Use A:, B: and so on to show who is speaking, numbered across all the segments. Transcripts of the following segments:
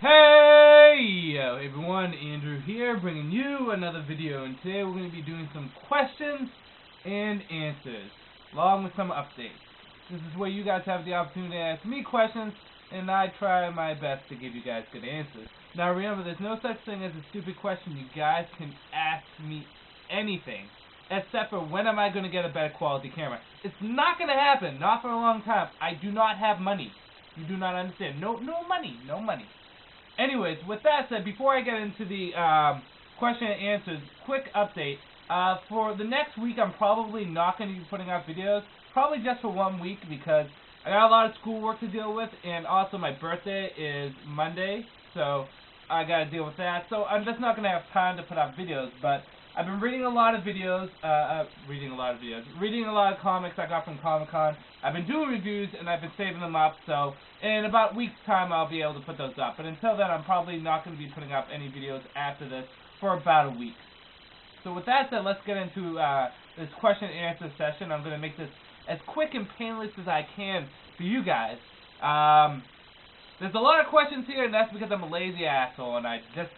A: Hey everyone, Andrew here, bringing you another video, and today we're going to be doing some questions and answers, along with some updates. This is where you guys have the opportunity to ask me questions, and I try my best to give you guys good answers. Now remember, there's no such thing as a stupid question. You guys can ask me anything, except for when am I going to get a better quality camera. It's not going to happen, not for a long time. I do not have money. You do not understand. No money. Anyways, with that said, before I get into the question and answers, quick update. For the next week, I'm probably not going to be putting out videos. Probably just for 1 week because I got a lot of schoolwork to deal with, and also my birthday is Monday, so I got to deal with that. So I'm just not going to have time to put out videos, but I've been reading a lot of videos, reading a lot of comics I got from Comic-Con. I've been doing reviews, and I've been saving them up, so in about a week's time I'll be able to put those up. But until then, I'm probably not going to be putting up any videos after this for about a week. So with that said, let's get into this question and answer session. I'm going to make this as quick and painless as I can for you guys. There's a lot of questions here, and that's because I'm a lazy asshole, and I just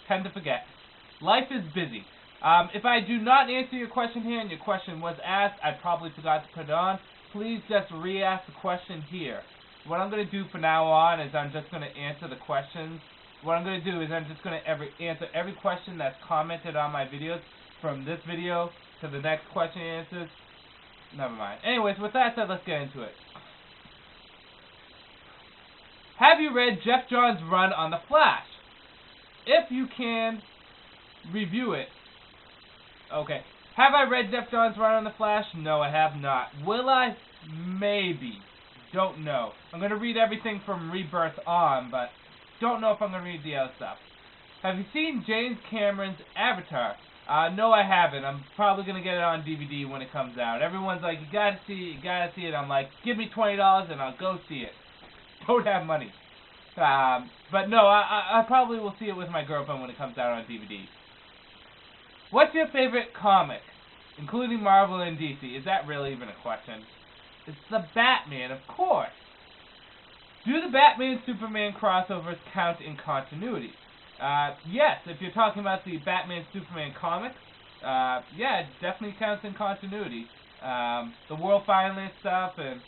A: tend to forget. Life is busy. If I do not answer your question here and your question was asked, I probably forgot to put it on, please just re-ask the question here. What I'm going to do from now on is I'm just going to answer the questions. What I'm going to do is I'm just going to answer every question that's commented on my videos from this video to the next question and answers. Never mind. Anyways, with that said, let's get into it. Have you read Geoff Johns' run on The Flash? If you can, review it. Okay. Have I read Geoff Johns' run on The Flash? No, I have not. Will I? Maybe. Don't know. I'm going to read everything from Rebirth on, but don't know if I'm going to read the other stuff. Have you seen James Cameron's Avatar? No, I haven't. I'm probably going to get it on DVD when it comes out. Everyone's like, you got to see it. I'm like, give me $20 and I'll go see it. Don't have money. But no, I probably will see it with my girlfriend when it comes out on DVD. What's your favorite comic, including Marvel and DC? Is that really even a question? It's the Batman, of course. Do the Batman-Superman crossovers count in continuity? Yes, if you're talking about the Batman-Superman comics, yeah, it definitely counts in continuity. The World Finance stuff and,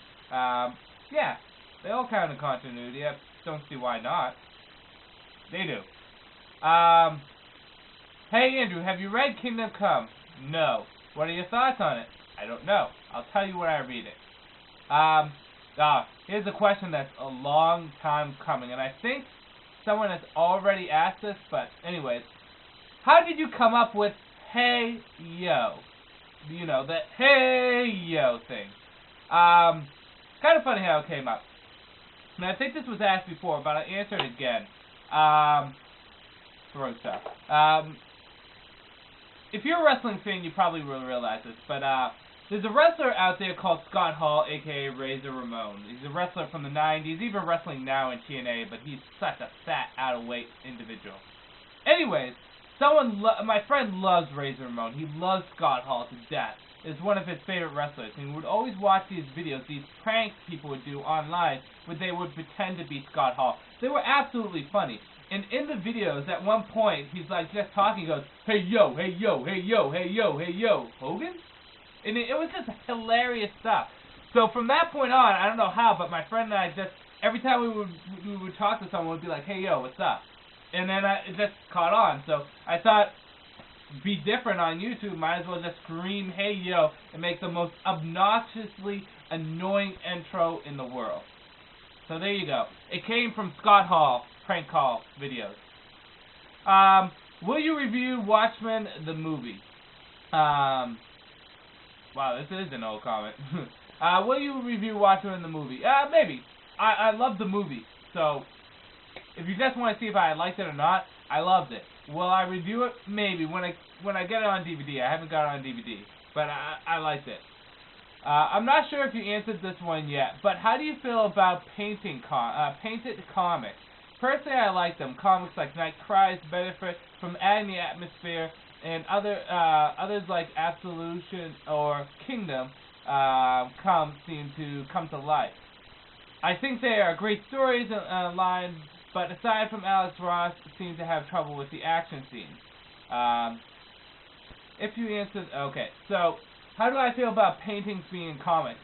A: yeah, they all count in continuity. I don't see why not. They do. Hey Andrew, have you read Kingdom Come? No. What are your thoughts on it? I don't know. I'll tell you when I read it. Here's a question that's a long time coming, and I think someone has already asked this, but anyways. How did you come up with Hey Yo? You know, the Hey Yo thing. Kind of funny how it came up. And I think this was asked before, but I'll answer it again. Throw stuff. If you're a wrestling fan, you probably will realize this, but there's a wrestler out there called Scott Hall, a.k.a. Razor Ramon. He's a wrestler from the 90s, even wrestling now in TNA, but he's such a fat, out-of-weight individual. Anyways, my friend loves Razor Ramon. He loves Scott Hall to death. It's one of his favorite wrestlers, and he would always watch these videos, these pranks people would do online, where they would pretend to be Scott Hall. They were absolutely funny. And in the videos, at one point, he's like just talking, he goes, hey yo, hey yo, hey yo, hey yo, hey yo, Hogan? And it was just hilarious stuff. So from that point on, I don't know how, but my friend and I just, every time we would talk to someone, we'd be like, hey yo, what's up? And then it just caught on. So I thought, be different on YouTube, might as well just scream hey yo and make the most obnoxiously annoying intro in the world. So there you go. It came from Scott Hall prank call videos. Will you review Watchmen the movie? Wow, this is an old comment. Will you review Watchmen the movie? Maybe. I love the movie. So if you just want to see if I liked it or not, I loved it. Will I review it? Maybe when I get it on DVD. I haven't got it on DVD, but I liked it. I'm not sure if you answered this one yet, but how do you feel about painted comics? Personally, I like them. Comics like Night Cries benefit from adding the atmosphere, and others like Absolution or Kingdom seem to come to life. I think they are great stories aligned but aside from Alex Ross, seemed to have trouble with the action scenes. If you answered, okay, so how do I feel about paintings being in comics?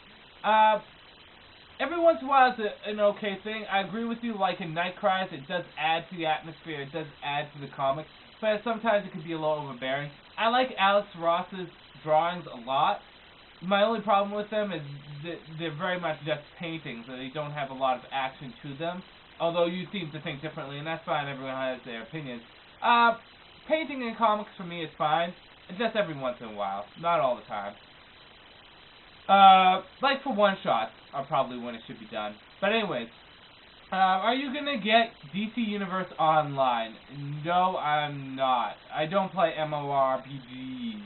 A: Every once in a while it's an okay thing. I agree with you, like in Night Cries, it does add to the atmosphere, it does add to the comic, but sometimes it can be a little overbearing. I like Alex Ross's drawings a lot. My only problem with them is that they're very much just paintings, and they don't have a lot of action to them, although you seem to think differently, and that's fine, everyone has their opinions. Painting in comics for me is fine, just every once in a while, not all the time. Like for one-shots are probably when it should be done. But anyways, are you gonna get DC Universe Online? No, I'm not. I don't play MMORPGs,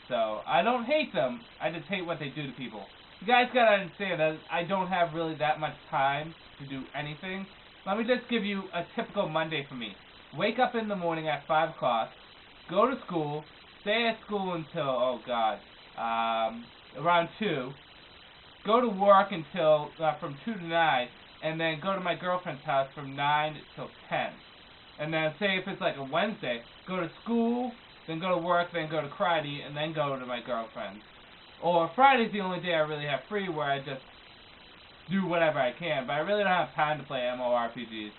A: so I don't hate them. I just hate what they do to people. You guys gotta understand that I don't have really that much time to do anything. Let me just give you a typical Monday for me. Wake up in the morning at 5 o'clock, go to school, stay at school until, oh god, around 2, go to work until, from 2 to 9, and then go to my girlfriend's house from 9 till 10. And then say if it's like a Wednesday, go to school, then go to work, then go to karate, and then go to my girlfriend's. Or Friday's the only day I really have free where I just do whatever I can, but I really don't have time to play MMORPGs.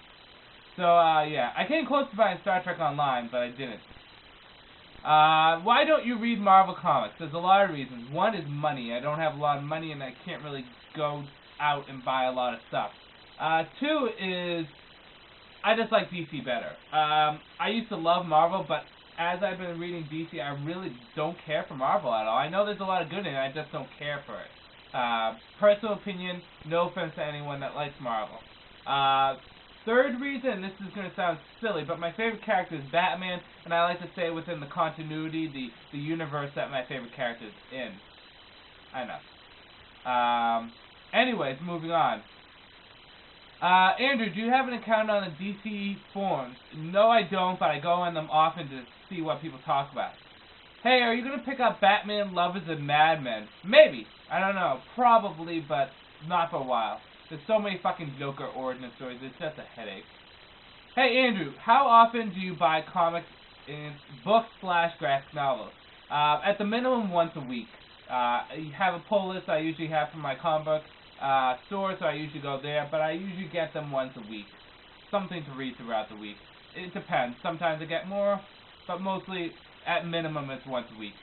A: So, yeah, I came close to buying Star Trek Online, but I didn't. Why don't you read Marvel Comics? There's a lot of reasons. One is money. I don't have a lot of money, and I can't really go out and buy a lot of stuff. 2 is, I just like DC better. I used to love Marvel, but as I've been reading DC, I really don't care for Marvel at all. I know there's a lot of good in it, I just don't care for it. Personal opinion, no offense to anyone that likes Marvel. Third reason, this is going to sound silly, but my favorite character is Batman, and I like to say within the continuity, the universe that my favorite character is in. I know. Anyways, moving on. Andrew, do you have an account on the DC forums? No, I don't, but I go on them often to see what people talk about. Hey, are you going to pick up Batman Lovers and Mad Men? Maybe. I don't know. Probably, but not for a while. There's so many fucking Joker origin stories, it's just a headache. Hey Andrew, how often do you buy comics in books/graphic novels? At the minimum once a week. You have a pull list I usually have from my comic book store, so I usually go there, but I usually get them once a week. Something to read throughout the week. It depends. Sometimes I get more, but mostly, at minimum, it's once a week.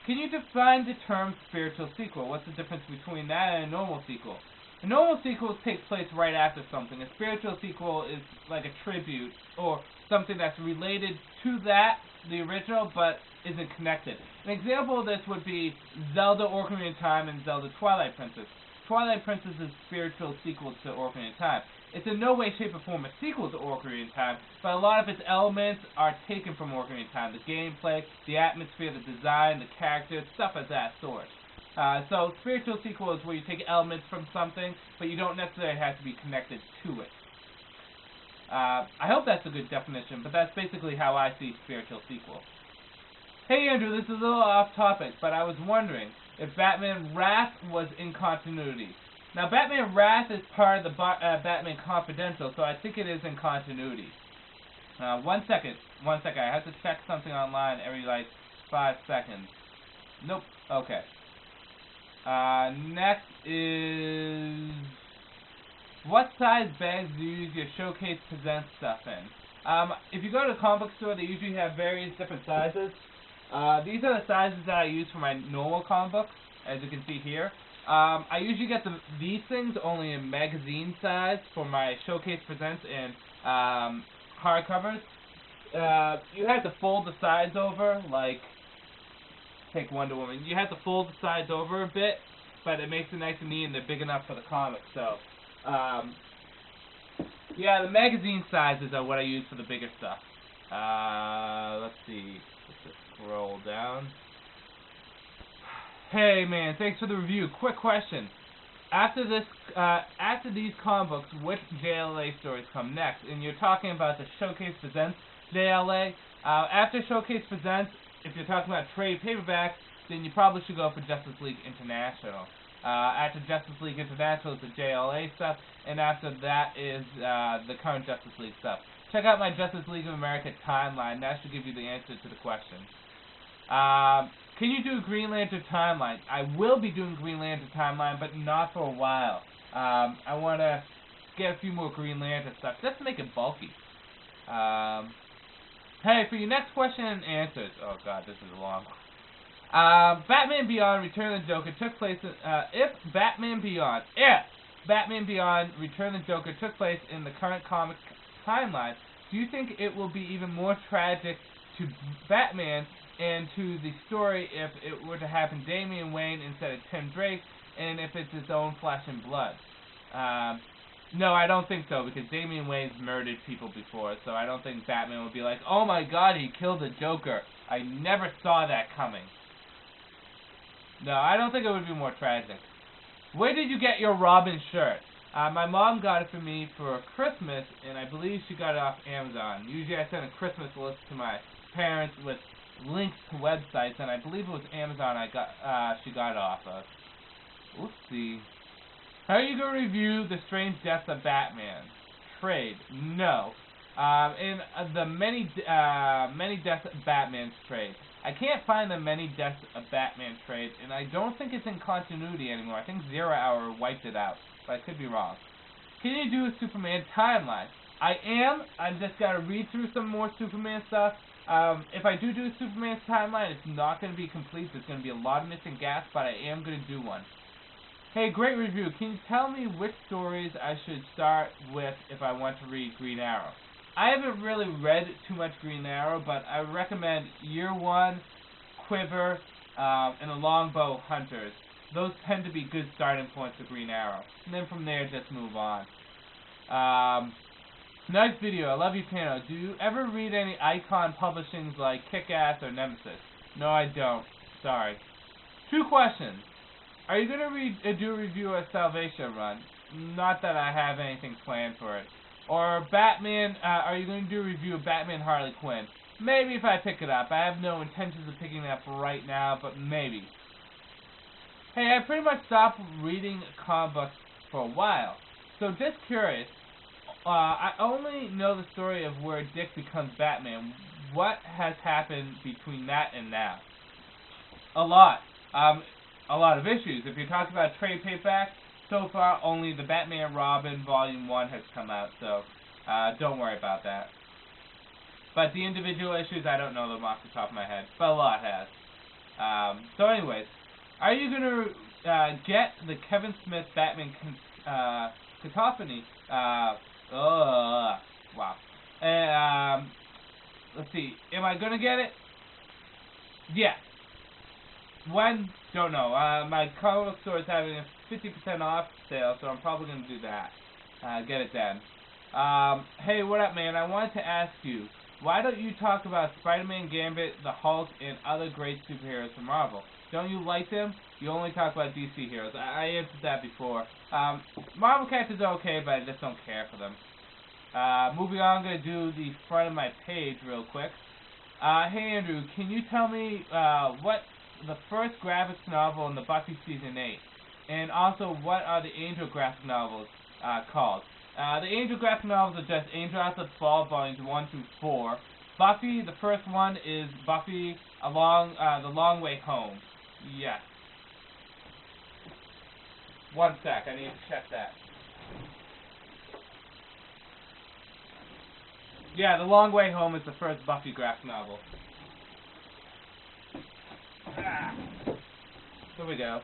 A: Can you define the term spiritual sequel? What's the difference between that and a normal sequel? A normal sequel takes place right after something. A spiritual sequel is like a tribute, or something that's related to that, the original, but isn't connected. An example of this would be Zelda Ocarina of Time and Zelda Twilight Princess. Twilight Princess is a spiritual sequel to Ocarina of Time. It's in no way, shape, or form a sequel to Ocarina of Time, but a lot of its elements are taken from Ocarina of Time. The gameplay, the atmosphere, the design, the characters, stuff of that sort. So spiritual sequel is where you take elements from something, but you don't necessarily have to be connected to it. I hope that's a good definition, but that's basically how I see spiritual sequel. Hey Andrew, this is a little off topic, but I was wondering if Batman Wrath was in continuity. Now Batman Wrath is part of the Batman Confidential, so I think it is in continuity. One second, I have to check something online every like 5 seconds. Nope, okay. Next is, what size bags do you use your Showcase Presents stuff in? If you go to a comic book store, they usually have various different sizes. These are the sizes that I use for my normal comic books, as you can see here. I usually get these things only in magazine size for my Showcase Presents and hardcovers. You have to fold the sides over, like, take Wonder Woman. You have to fold the sides over a bit, but it makes it nice and neat, and they're big enough for the comic. So, yeah, the magazine sizes are what I use for the bigger stuff. Let's see. Let's just scroll down. Hey man, thanks for the review. Quick question: after these comic books, which JLA stories come next? And you're talking about the Showcase Presents JLA. After Showcase Presents, if you're talking about trade paperbacks, then you probably should go for Justice League International. After Justice League International is the JLA stuff, and after that is the current Justice League stuff. Check out my Justice League of America timeline. That should give you the answer to the question. Can you do a Green Lantern timeline? I will be doing Green Lantern timeline, but not for a while. I want to get a few more Green Lantern stuff just to make it bulky. Hey, for your next question and answers. Oh god, this is a long one. Batman Beyond Return of the Joker took place if Batman Beyond Return of the Joker took place in the current comic timeline, do you think it will be even more tragic to Batman and to the story if it were to happen Damian Wayne instead of Tim Drake, and if it's his own flesh and blood? No, I don't think so, because Damian Wayne's murdered people before, so I don't think Batman would be like, oh my god, he killed the Joker. I never saw that coming. No, I don't think it would be more tragic. Where did you get your Robin shirt? My mom got it for me for Christmas, and I believe she got it off Amazon. Usually I send a Christmas list to my parents with links to websites, and I believe it was Amazon she got it off of. Oopsie. How are you going to review The Strange Deaths of Batman? Trade. No. In the Many Deaths of Batman trade. I can't find the Many Deaths of Batman trade, and I don't think it's in continuity anymore. I think Zero Hour wiped it out, but I could be wrong. Can you do a Superman timeline? I am. I've just got to read through some more Superman stuff. If I do a Superman timeline, it's not going to be complete. There's going to be a lot of missing gaps, but I am going to do one. Hey, great review. Can you tell me which stories I should start with if I want to read Green Arrow? I haven't really read too much Green Arrow, but I recommend Year One, Quiver, and The Longbow Hunters. Those tend to be good starting points for Green Arrow. And then from there, just move on. Nice video. I love your channel. Do you ever read any Icon publishings like Kick-Ass or Nemesis? No, I don't. Sorry. 2 questions. Are you going to do a review of Salvation Run? Not that I have anything planned for it. Or Batman, are you going to do a review of Batman Harley Quinn? Maybe if I pick it up. I have no intentions of picking it up right now, but maybe. Hey, I pretty much stopped reading comic books for a while. So just curious, I only know the story of where Dick becomes Batman. What has happened between that and now? A lot. A lot of issues. If you're talking about trade paperback, so far only the Batman Robin Volume 1 has come out, so don't worry about that. But the individual issues, I don't know them off the top of my head, but a lot has. So anyways, are you going to get the Kevin Smith Batman Cacophony? Wow. Let's see, am I going to get it? Yes. When? Don't know. My comic book store is having a 50% off sale, so I'm probably going to do that. Get it then. Hey, what up, man? I wanted to ask you, why don't you talk about Spider-Man, Gambit, the Hulk, and other great superheroes from Marvel? Don't you like them? You only talk about DC heroes. I answered that before. Marvel characters are okay, but I just don't care for them. Moving on, I'm going to do the front of my page real quick. Hey, Andrew, can you tell me what the first graphics novel in the Buffy Season 8? And also, what are the Angel graphic novels called? The Angel graphic novels are just Angel After the Fall Volumes 1 through 4. Buffy, the first one is Buffy The Long Way Home. Yes. One sec, I need to check that. Yeah, The Long Way Home is the first Buffy graphic novel. Here we go.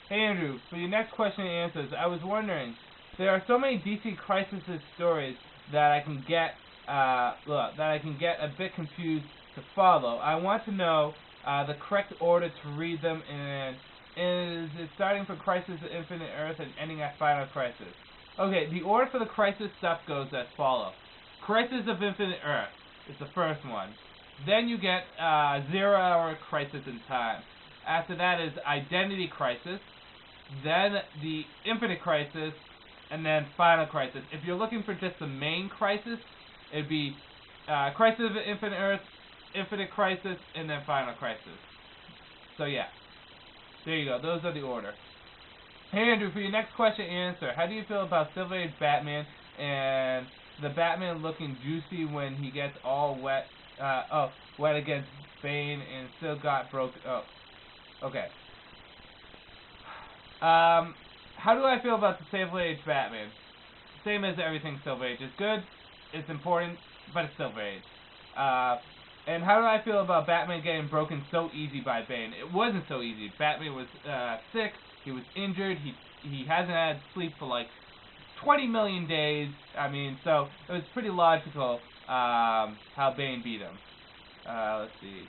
A: Hey Andrew, for your next question and answers, I was wondering, there are so many DC Crisis stories that I can get a bit confused to follow. I want to know the correct order to read them, and is it starting for Crisis of Infinite Earth and ending at Final Crisis? Okay, the order for the Crisis stuff goes as follows. Crisis of Infinite Earth is the first one. Then you get 0 Hour Crisis in Time. After that is Identity Crisis, then the Infinite Crisis, and then Final Crisis. If you're looking for just the main Crisis, it'd be Crisis of Infinite Earth, Infinite Crisis, and then Final Crisis. So yeah. There you go. Those are the order. Hey Andrew, for your next question answer, how do you feel about Silver Age Batman and the Batman looking juicy when he gets all wet? Wet against Bane and still got broken. Oh, okay. How do I feel about the Silver Age Batman? Same as everything Silver Age. It's good, it's important, but it's Silver Age. And how do I feel about Batman getting broken so easy by Bane? It wasn't so easy. Batman was sick, he was injured, he hasn't had sleep for like 20 million days. I mean, so it was pretty logical how Bane beat him. Let's see.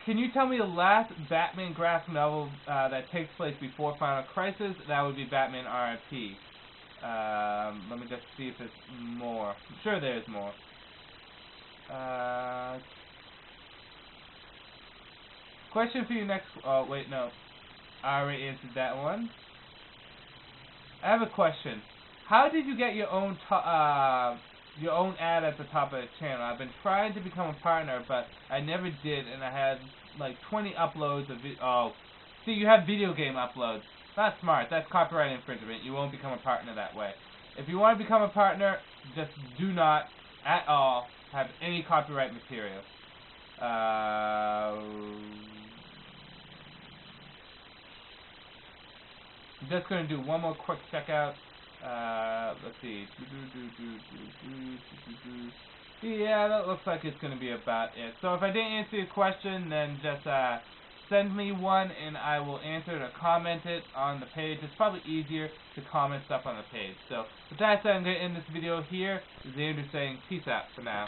A: Can you tell me the last Batman graphic novel that takes place before Final Crisis? That would be Batman RIP. Let me just see if there's more. I'm sure there's more. Question for you next. Oh, wait, no. I already answered that one. I have a question. How did you get your own ad at the top of the channel? I've been trying to become a partner, but I never did, and I had like 20 uploads of oh, see, you have video game uploads. Not smart. That's copyright infringement. You won't become a partner that way. If you want to become a partner, just do not at all have any copyright material. I'm just going to do one more quick checkout. Let's see. Yeah, that looks like it's going to be about it. So if I didn't answer your question, then just send me one and I will answer it or comment it on the page. It's probably easier to comment stuff on the page. So with that said, I'm going to end this video here. This is Andrew saying peace out for now.